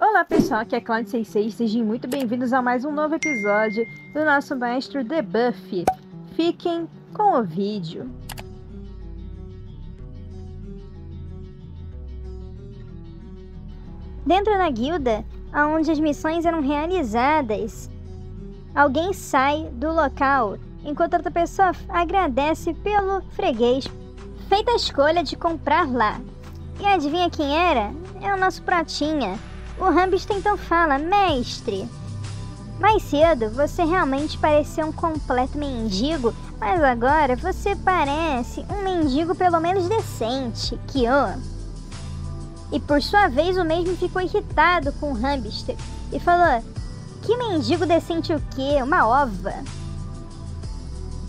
Olá pessoal, aqui é Cloud66, sejam muito bem-vindos a mais um novo episódio do nosso Maestro Debuff. Fiquem com o vídeo. Dentro da guilda, onde as missões eram realizadas, alguém sai do local, enquanto outra pessoa agradece pelo freguês feita a escolha de comprar lá. E adivinha quem era? É o nosso pratinha. O Hamster então fala: mestre, mais cedo você realmente parecia um completo mendigo, mas agora você parece um mendigo pelo menos decente, Kyo. E por sua vez o mesmo ficou irritado com o Hamster e falou: que mendigo decente o quê? Uma ova.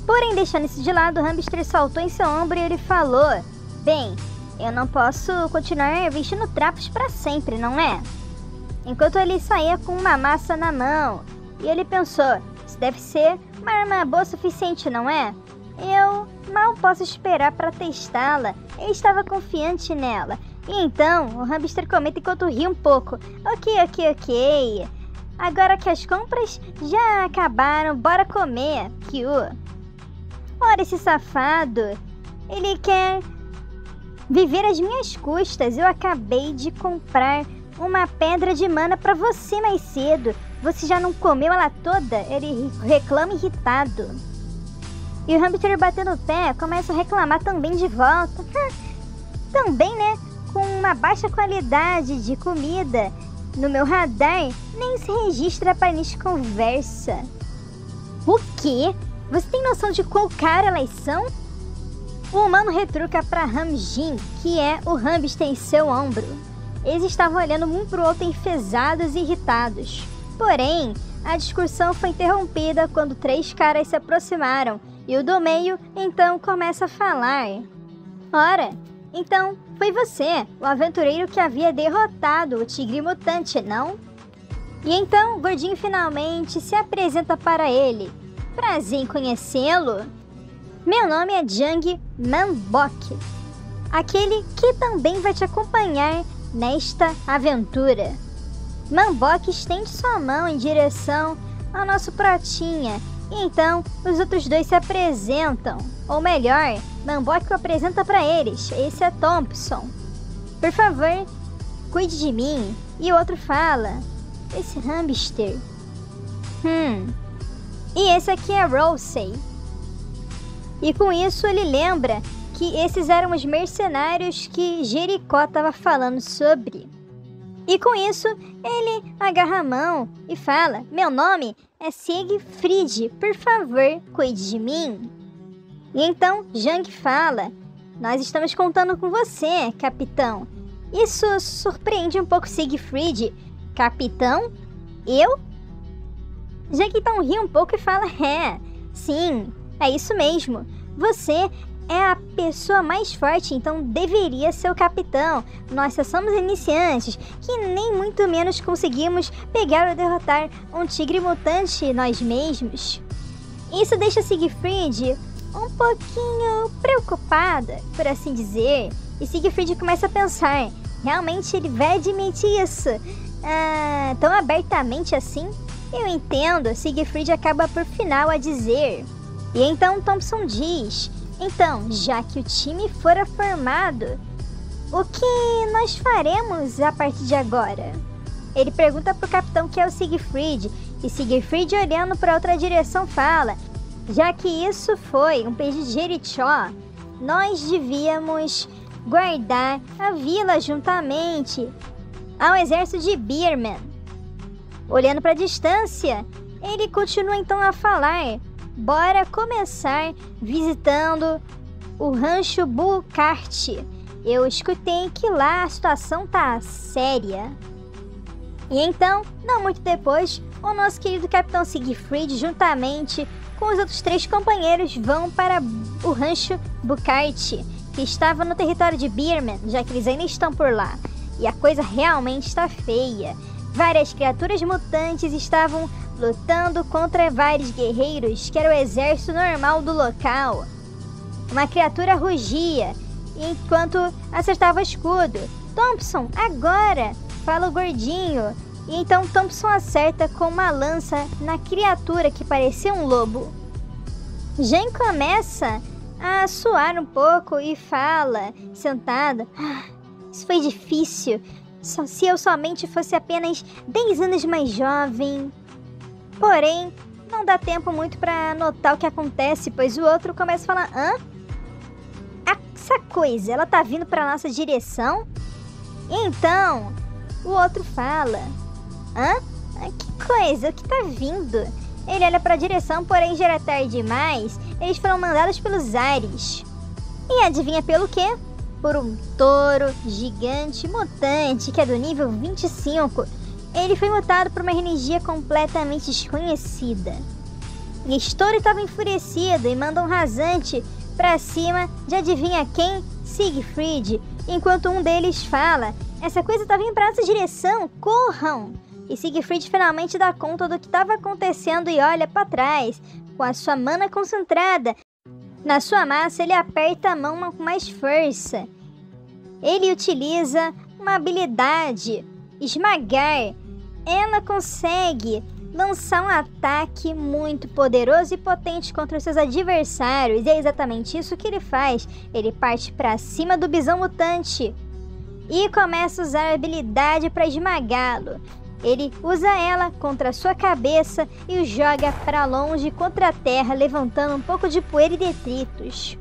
Porém, deixando isso de lado, o Hamster saltou em seu ombro e ele falou: bem, eu não posso continuar vestindo trapos para sempre, não é? Enquanto ele saía com uma massa na mão, e ele pensou: isso deve ser uma arma boa o suficiente, não é? Eu mal posso esperar para testá-la. Eu estava confiante nela. E então, o Hamster comenta enquanto ri um pouco: ok. Agora que as compras já acabaram, bora comer, Kyo. Ora, esse safado, ele quer viver às minhas custas. Eu acabei de comprar uma pedra de mana pra você mais cedo. Você já não comeu ela toda? Ele reclama irritado. E o Hamster, batendo o pé, começa a reclamar também de volta. Também, né? Com uma baixa qualidade de comida no meu radar, nem se registra para início de conversa. O quê? Você tem noção de qual cara elas são? O humano retruca para Ramjin, que é o Hamster em seu ombro. Eles estavam olhando um para o outro enfesados e irritados. Porém, a discussão foi interrompida quando três caras se aproximaram e o do meio então começa a falar. Ora, então foi você, o aventureiro que havia derrotado o tigre mutante, não? E então o gordinho finalmente se apresenta para ele. Prazer em conhecê-lo. Meu nome é Jang Manbok, aquele que também vai te acompanhar nesta aventura. Manbok estende sua mão em direção ao nosso pratinha. E então os outros dois se apresentam. Ou melhor, Manbok o apresenta para eles. Esse é Thompson. Por favor, cuide de mim. E o outro fala: esse Hamster. E esse aqui é Rosey. E com isso ele lembra que esses eram os mercenários que Jericó estava falando sobre. E com isso, ele agarra a mão e fala: meu nome é Siegfried, por favor, cuide de mim. E então Jang fala: nós estamos contando com você, capitão. Isso surpreende um pouco Siegfried. Capitão? Eu? Jang então ri um pouco e fala: sim, é isso mesmo. Você é a pessoa mais forte, então deveria ser o capitão. Nós só somos iniciantes, que nem muito menos conseguimos pegar ou derrotar um tigre mutante nós mesmos. Isso deixa Siegfried um pouquinho preocupada, por assim dizer. E Siegfried começa a pensar: realmente ele vai admitir isso tão abertamente assim? Eu entendo. Siegfried acaba por final a dizer. E então Thompson diz: então, já que o time fora formado, o que nós faremos a partir de agora? Ele pergunta pro capitão, que é o Siegfried, e Siegfried, olhando para outra direção, fala: já que isso foi um pedido de Jerichó, nós devíamos guardar a vila juntamente ao exército de Beerman. Olhando para a distância, ele continua então a falar: bora começar visitando o rancho Bucart. Eu escutei que lá a situação tá séria. E então, não muito depois, o nosso querido capitão Siegfried, juntamente com os outros três companheiros, vão para o rancho Bucart, que estava no território de Beerman, já que eles ainda estão por lá. E a coisa realmente está feia. Várias criaturas mutantes estavam lutando contra vários guerreiros, que era o exército normal do local. Uma criatura rugia enquanto acertava o escudo. Thompson, agora! fala o gordinho. E então Thompson acerta com uma lança na criatura que parecia um lobo. Jen começa a suar um pouco e fala, sentada: isso foi difícil. Se eu somente fosse apenas 10 anos mais jovem. Porém, não dá tempo muito para notar o que acontece, pois o outro começa a falar: hã? Essa coisa, ela tá vindo para nossa direção? E então, o outro fala: hã? Que coisa, o que tá vindo? Ele olha para a direção, porém já era tarde demais. Eles foram mandados pelos ares. E adivinha pelo quê? Por um touro gigante mutante que é do nível 25. Ele foi mutado por uma energia completamente desconhecida. E esse touro estava enfurecido e manda um rasante pra cima de adivinha quem? Siegfried. Enquanto um deles fala: essa coisa tá vindo pra nossa direção, corram! E Siegfried finalmente dá conta do que estava acontecendo e olha para trás, com a sua mana concentrada. Na sua massa, ele aperta a mão com mais força. Ele utiliza uma habilidade, esmagar. Ela consegue lançar um ataque muito poderoso e potente contra os seus adversários. E é exatamente isso que ele faz. Ele parte para cima do bisão mutante e começa a usar a habilidade para esmagá-lo. Ele usa ela contra a sua cabeça e o joga para longe contra a terra, levantando um pouco de poeira e detritos.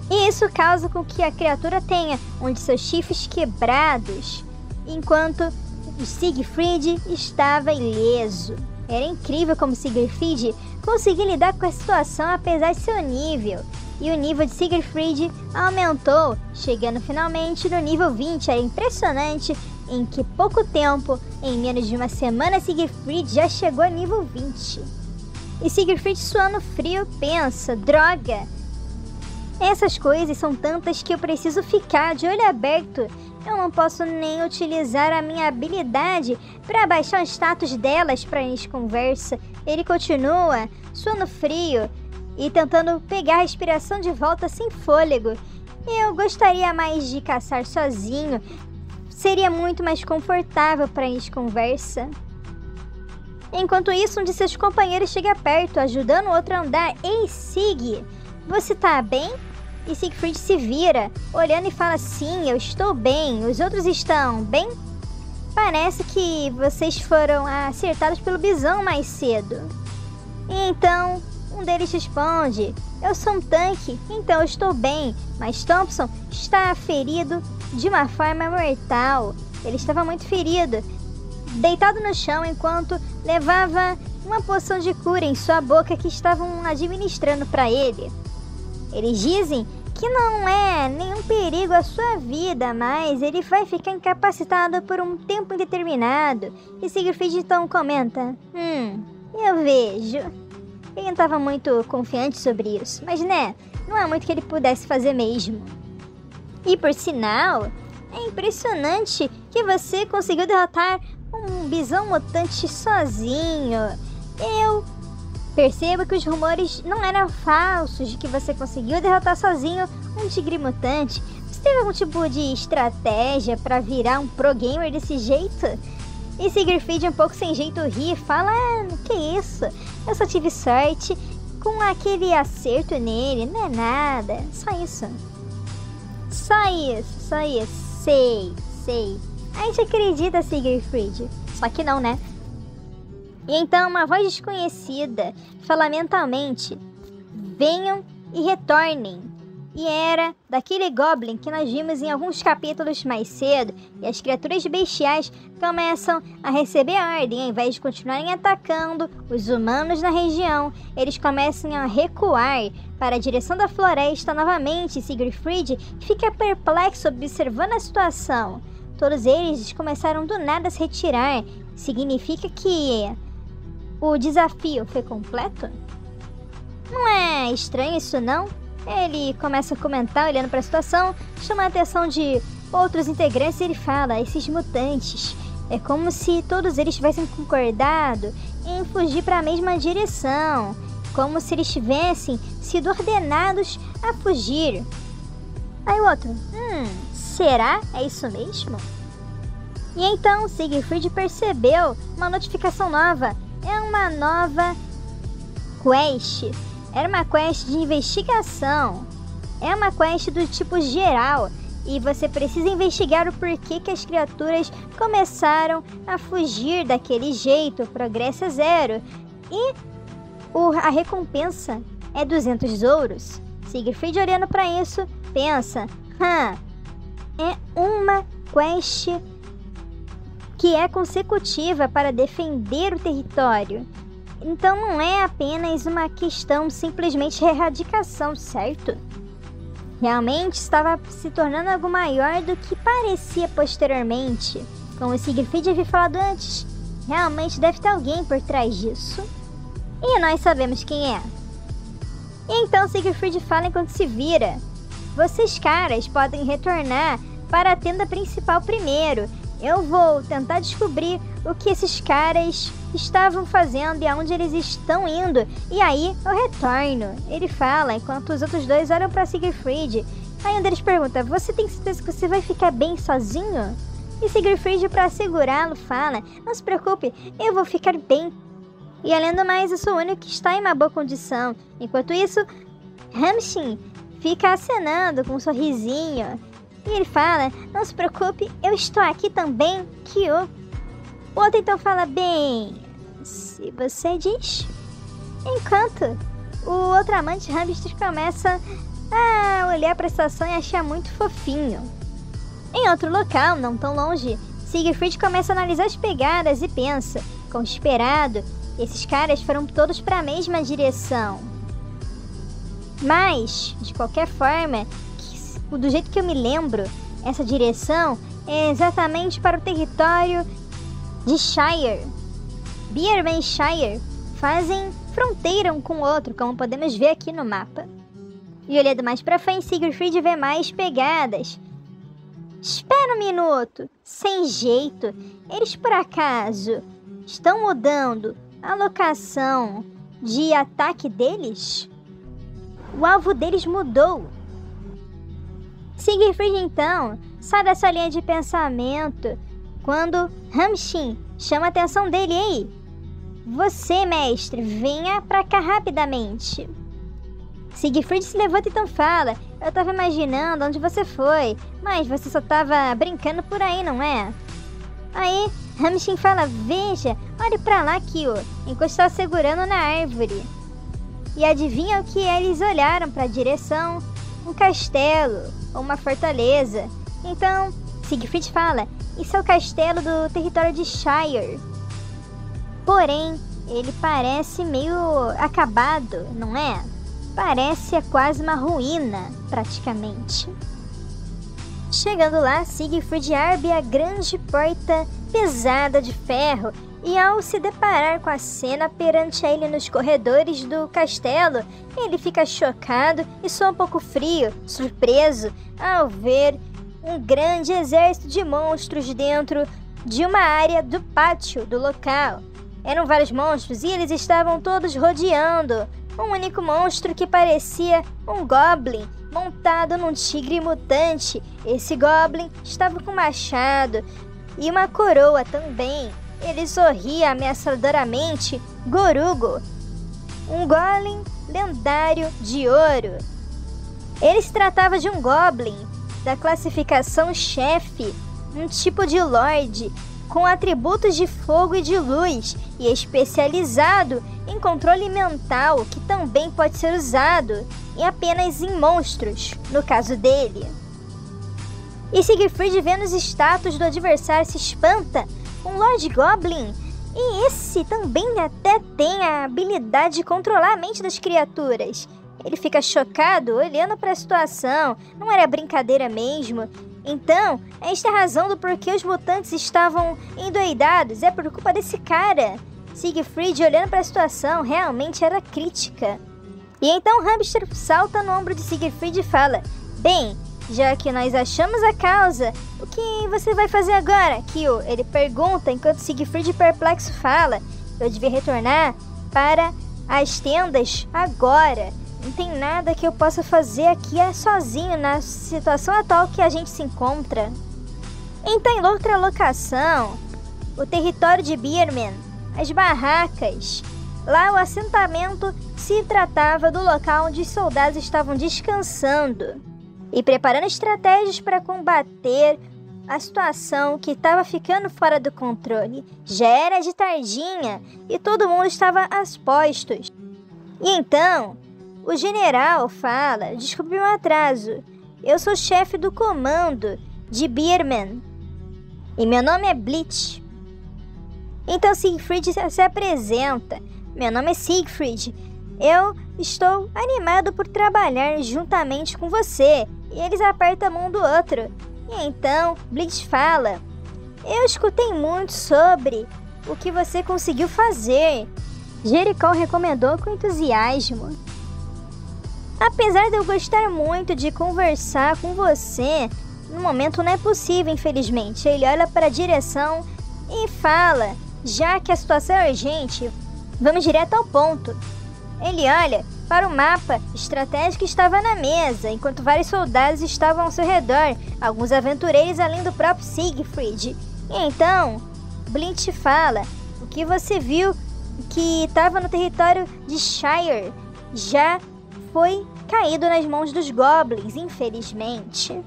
E isso causa com que a criatura tenha um de seus chifres quebrados, enquanto Siegfried estava ileso. Era incrível como Siegfried conseguia lidar com a situação apesar de seu nível. E o nível de Siegfried aumentou, chegando finalmente no nível 20. Era impressionante em que pouco tempo, em menos de uma semana, Siegfried já chegou a nível 20. E Siegfried, suando frio, pensa: droga! Essas coisas são tantas que eu preciso ficar de olho aberto. Eu não posso nem utilizar a minha habilidade para baixar o status delas para a conversa. Ele continua, suando frio e tentando pegar a respiração de volta sem fôlego. Eu gostaria mais de caçar sozinho. Seria muito mais confortável para a conversa. Enquanto isso, um de seus companheiros chega perto, ajudando o outro a andar. Ei, Sig, você tá bem? E Siegfried se vira, olhando e fala: sim, eu estou bem. Os outros estão bem? Parece que vocês foram acertados pelo bisão mais cedo. E então, um deles responde: eu sou um tanque, então eu estou bem. Mas Thompson está ferido de uma forma mortal. Ele estava muito ferido, deitado no chão enquanto levava uma poção de cura em sua boca que estavam administrando para ele. Eles dizem que não é nenhum perigo à sua vida, mas ele vai ficar incapacitado por um tempo indeterminado. E Siegfried então comenta: eu vejo. Ele não estava muito confiante sobre isso, mas não há muito que ele pudesse fazer mesmo. E por sinal, é impressionante que você conseguiu derrotar um bisão mutante sozinho. Eu percebo que os rumores não eram falsos de que você conseguiu derrotar sozinho um tigre mutante. Você teve algum tipo de estratégia para virar um pro gamer desse jeito? E Siegfried, um pouco sem jeito, ri e fala: que isso? Eu só tive sorte com aquele acerto nele, não é nada, só isso. Só isso, sei. A gente acredita, Siegfried. Só que não, né? E então uma voz desconhecida fala mentalmente: venham e retornem. E era daquele Goblin que nós vimos em alguns capítulos mais cedo. E as criaturas bestiais começam a receber a ordem. Ao invés de continuarem atacando os humanos na região, eles começam a recuar para a direção da floresta novamente. Siegfried fica perplexo observando a situação. Todos eles começaram do nada a se retirar. Significa que o desafio foi completo? Não é estranho isso, não? Ele começa a comentar, olhando para a situação, chama a atenção de outros integrantes e ele fala: esses mutantes, é como se todos eles tivessem concordado em fugir para a mesma direção, como se eles tivessem sido ordenados a fugir. Aí o outro: será? É isso mesmo? E então Siegfried percebeu uma notificação nova. É uma nova quest. Era uma quest de investigação. É uma quest do tipo geral. E você precisa investigar o porquê que as criaturas começaram a fugir daquele jeito. O progresso é 0. E a recompensa é 200 ouros. Siegfried, olhando para isso, pensa: é uma quest que é consecutiva para defender o território. Então não é apenas uma questão simplesmente de erradicação, certo? Realmente estava se tornando algo maior do que parecia posteriormente. Como o Siegfried havia falado antes, realmente deve ter alguém por trás disso. E nós sabemos quem é. E então Siegfried fala enquanto se vira: vocês caras podem retornar para a tenda principal primeiro. Eu vou tentar descobrir o que esses caras estavam fazendo e aonde eles estão indo. E aí eu retorno. Ele fala enquanto os outros dois olham para Siegfried. Aí um deles pergunta: você tem certeza que você vai ficar bem sozinho? E Siegfried, para segurá-lo, fala: não se preocupe, eu vou ficar bem. E além do mais, eu sou o único que está em uma boa condição. Enquanto isso, Hamshin fica acenando com um sorrisinho. E ele fala: não se preocupe, eu estou aqui também, Kyo. O outro então fala: bem, se você diz. Enquanto o outro amante hamster começa a olhar para a situação e achar muito fofinho. Em outro local, não tão longe, Siegfried começa a analisar as pegadas e pensa: como esperado, esses caras foram todos para a mesma direção. Mas, de qualquer forma, do jeito que eu me lembro, essa direção é exatamente para o território de Shire. Beerman e Shire fazem fronteira um com o outro, como podemos ver aqui no mapa. E olhando mais para frente, Siegfried vê mais pegadas. Espera um minuto, sem jeito, eles por acaso estão mudando a locação de ataque deles? O alvo deles mudou. Siegfried então sai da sua linha de pensamento quando Hamshin chama a atenção dele. Ei, você, mestre, venha pra cá rapidamente. Siegfried se levanta e então fala: eu tava imaginando onde você foi, mas você só tava brincando por aí, não é? Aí Hamshin fala: veja, olhe pra lá, Kyo, enquanto estava segurando na árvore. E adivinha o que eles olharam pra direção? Um castelo ou uma fortaleza. Então Siegfried fala: isso é o castelo do território de Shire. Porém, ele parece meio acabado, não é? Parece quase uma ruína, praticamente. Chegando lá, Siegfried abre a grande porta pesada de ferro e ao se deparar com a cena perante ele nos corredores do castelo, ele fica chocado e só um pouco frio, surpreso, ao ver um grande exército de monstros dentro de uma área do pátio do local. Eram vários monstros e eles estavam todos rodeando um único monstro que parecia um goblin montado num tigre mutante. Esse goblin estava com um machado e uma coroa também. Ele sorria ameaçadoramente. Gorugo, um golem lendário de ouro. Ele se tratava de um goblin da classificação chefe, um tipo de lorde com atributos de fogo e de luz e especializado em controle mental, que também pode ser usado apenas em monstros, no caso dele. E Siegfried, vendo os status do adversário, se espanta. Um Lord Goblin? E esse também até tem a habilidade de controlar a mente das criaturas. Ele fica chocado, olhando para a situação. Não era brincadeira mesmo. Então, esta é a razão do porquê os mutantes estavam endoidados. É por culpa desse cara. Siegfried, olhando para a situação, realmente era crítica. E então Hamster salta no ombro de Siegfried e fala: bem, já que nós achamos a causa, o que você vai fazer agora, Kyo? Ele pergunta enquanto Siegfried, perplexo, fala: eu devia retornar para as tendas agora. Não tem nada que eu possa fazer aqui sozinho na situação atual que a gente se encontra. Então, em outra locação, o território de Birman, as barracas, lá o assentamento se tratava do local onde os soldados estavam descansando e preparando estratégias para combater a situação que estava ficando fora do controle. Já era de tardinha e todo mundo estava aos postos. E então, o general fala: desculpe meu atraso, eu sou chefe do comando de Birman e meu nome é Bleach. Então Siegfried se apresenta: meu nome é Siegfried, eu estou animado por trabalhar juntamente com você. E eles apertam a mão do outro. E então Bleach fala: eu escutei muito sobre o que você conseguiu fazer. Jericó recomendou com entusiasmo: apesar de eu gostar muito de conversar com você, no momento não é possível, infelizmente. Ele olha para a direção e fala: já que a situação é urgente, vamos direto ao ponto. Ele olha para o mapa estratégico que estava na mesa, enquanto vários soldados estavam ao seu redor, alguns aventureiros além do próprio Siegfried. E então, Bleach fala: o que você viu que estava no território de Shire já foi caído nas mãos dos Goblins, infelizmente.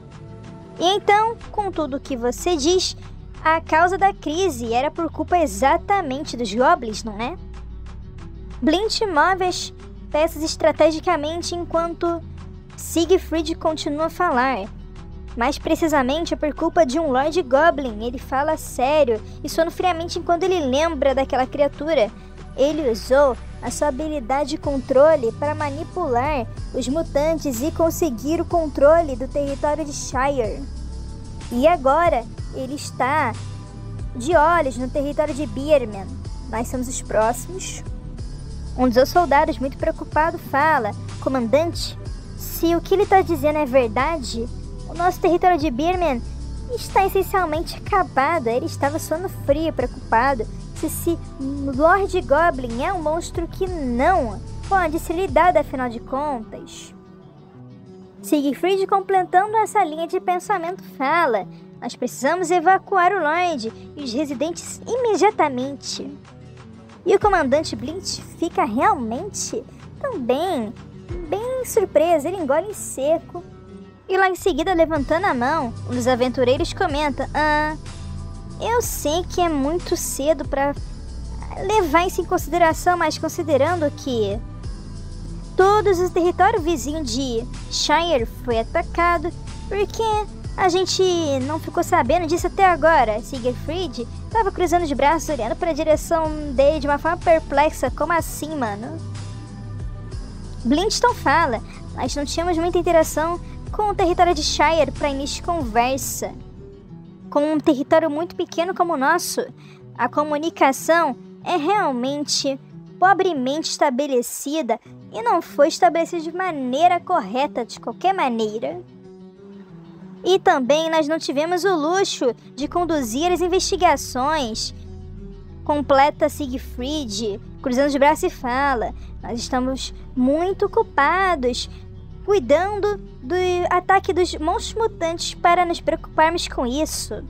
E então, com tudo o que você diz, a causa da crise era por culpa exatamente dos Goblins, não é? Bleach move as peças estrategicamente enquanto Siegfried continua a falar. Mais precisamente é por culpa de um Lord Goblin. Ele fala sério e sono friamente enquanto ele lembra daquela criatura. Ele usou a sua habilidade de controle para manipular os mutantes e conseguir o controle do território de Shire. E agora ele está de olhos no território de Birman. Nós somos os próximos. Um dos soldados, muito preocupado, fala: comandante, se o que ele está dizendo é verdade, o nosso território de Birman está essencialmente acabado. Ele estava suando frio, preocupado. Se esse Lord Goblin é um monstro que não pode ser lidado, afinal de contas. Siegfried, completando essa linha de pensamento, fala: nós precisamos evacuar o Lorde e os residentes imediatamente. E o comandante Bleach fica realmente também bem surpreso. Ele engole em seco. E lá em seguida, levantando a mão, um dos aventureiros comenta: eu sei que é muito cedo para levar isso em consideração, mas considerando que todos os territórios vizinhos de Shire foi atacado, por que a gente não ficou sabendo disso até agora? Siegfried estava cruzando os braços, olhando para a direção dele de uma forma perplexa. Como assim, mano? Blindston fala: nós não tínhamos muita interação com o território de Shire para início de conversa. Com um território muito pequeno como o nosso, a comunicação é realmente pobremente estabelecida e não foi estabelecida de maneira correta, de qualquer maneira. E também nós não tivemos o luxo de conduzir as investigações. Completa Siegfried, cruzando os braços e fala: nós estamos muito ocupados cuidando do ataque dos monstros mutantes para nos preocuparmos com isso.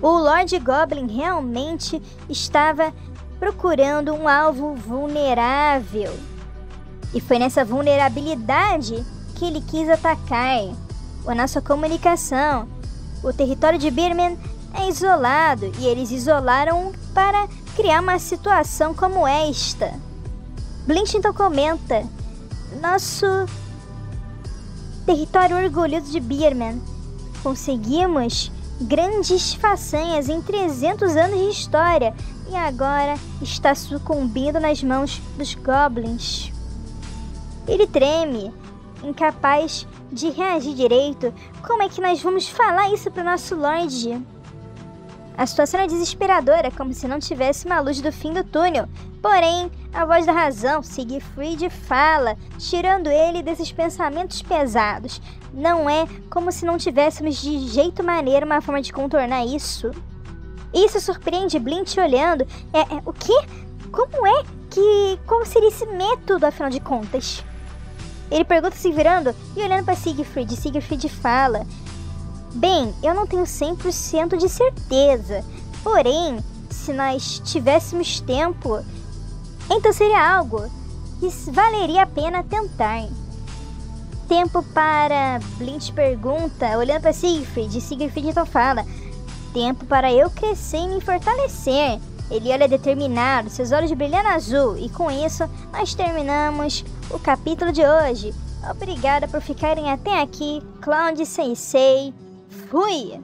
O Lord Goblin realmente estava procurando um alvo vulnerável. E foi nessa vulnerabilidade que ele quis atacar a nossa comunicação. O território de Birman é isolado e eles isolaram para criar uma situação como esta. Bleach então comenta: nosso território orgulhoso de Birman, conseguimos grandes façanhas em 300 anos de história e agora está sucumbindo nas mãos dos Goblins. Ele treme, incapaz de reagir direito. Como é que nós vamos falar isso para o nosso Lorde? A situação é desesperadora, como se não tivesse uma luz do fim do túnel. Porém, a voz da razão, Siegfried, fala, tirando ele desses pensamentos pesados. Não é como se não tivéssemos de jeito maneiro uma forma de contornar isso. Isso surpreende Bleach olhando. O quê? Qual seria esse método, afinal de contas? Ele pergunta se virando e olhando para Siegfried. Siegfried fala: Bem, eu não tenho 100% de certeza. Porém, se nós tivéssemos tempo, então seria algo que valeria a pena tentar. Tempo para... Blint pergunta, olhando para Siegfried, e Siegfried então fala: tempo para eu crescer e me fortalecer. Ele olha determinado, seus olhos brilhando azul, e com isso nós terminamos o capítulo de hoje. Obrigada por ficarem até aqui, Cloud Sensei. Fui!